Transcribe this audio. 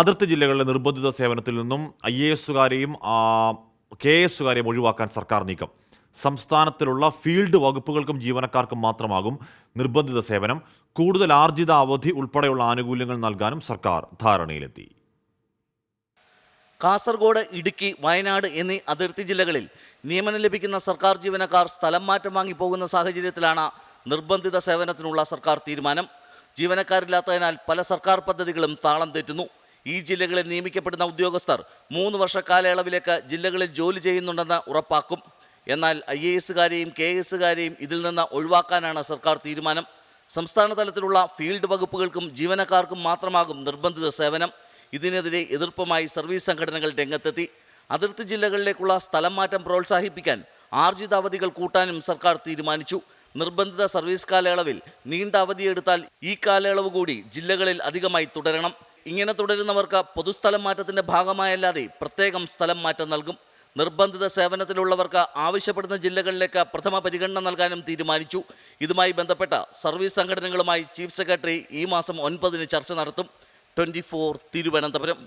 അതിർത്തി ജില്ലകളിലെ നിർബന്ധിത സേവനത്തിൽ നിന്നും IAS-കാരെയും KS-കാരെയും ഒഴിവാക്കാൻ സർക്കാർ നീക്കം. സംസ്ഥാനത്തിലുള്ള ഫീൽഡ് വകുപ്പുകൾക്കും ജീവനക്കാർക്കും മാത്രമാകും നിർബന്ധിത സേവനം. കൂടുതൽ ആർജിത അവധി ഉൾപ്പെടെയുള്ള ആനുകൂല്യങ്ങൾ നൽകാനും സർക്കാർ ധാരണയിലെത്തി. കാസർഗോഡ്, ഇടുക്കി, വയനാട് എന്നീ അതിർത്തി ജില്ലകളിൽ നിയമനം ലഭിക്കുന്ന സർക്കാർ ജീവനക്കാർ സ്ഥലം മാറ്റം വാങ്ങിപ്പോകുന്ന സാഹചര്യത്തിലാണ് നിർബന്ധിത സേവനത്തിനുള്ള സർക്കാർ തീരുമാനം. ജീവനക്കാരില്ലാത്തതിനാൽ പല സർക്കാർ പദ്ധതികളും താളം തെറ്റുന്നു. ഈ ജില്ലകളിൽ നിയമിക്കപ്പെടുന്ന ഉദ്യോഗസ്ഥർ 3 വർഷ കാലയളവിലേക്ക് ജില്ലകളിൽ ജോലി ചെയ്യുന്നുണ്ടെന്ന് ഉറപ്പാക്കും. എന്നാൽ IAS-കാരെയും KS-കാരെയും ഇതിൽ നിന്ന് ഒഴിവാക്കാനാണ് സർക്കാർ തീരുമാനം. സംസ്ഥാന തലത്തിലുള്ള ഫീൽഡ് വകുപ്പുകൾക്കും ജീവനക്കാർക്കും മാത്രമാകും നിർബന്ധിത സേവനം. ഇതിനെതിരെ എതിർപ്പുമായി സർവീസ് സംഘടനകൾ രംഗത്തെത്തി. അതിർത്തി ജില്ലകളിലേക്കുള്ള സ്ഥലം മാറ്റം പ്രോത്സാഹിപ്പിക്കാൻ ആർജിത അവധികൾ കൂട്ടാനും സർക്കാർ തീരുമാനിച്ചു. നിർബന്ധിത സർവീസ് കാലയളവിൽ നീണ്ട അവധിയെടുത്താൽ ഈ കാലയളവ് കൂടി ജില്ലകളിൽ അധികമായി തുടരണം. ഇങ്ങനെ തുടരുന്നവർക്ക് പൊതുസ്ഥലം മാറ്റത്തിന്റെ ഭാഗമായല്ലാതെ പ്രത്യേകം സ്ഥലം മാറ്റം നൽകും. നിർബന്ധിത സേവനത്തിലുള്ളവർക്ക് ആവശ്യപ്പെടുന്ന ജില്ലകളിലേക്ക് പ്രഥമ പരിഗണന നൽകാനും തീരുമാനിച്ചു. ഇതുമായി ബന്ധപ്പെട്ട സർവീസ് സംഘടനകളുമായി ചീഫ് സെക്രട്ടറി ഈ മാസം 9 ചർച്ച നടത്തും. 24 തിരുവനന്തപുരം.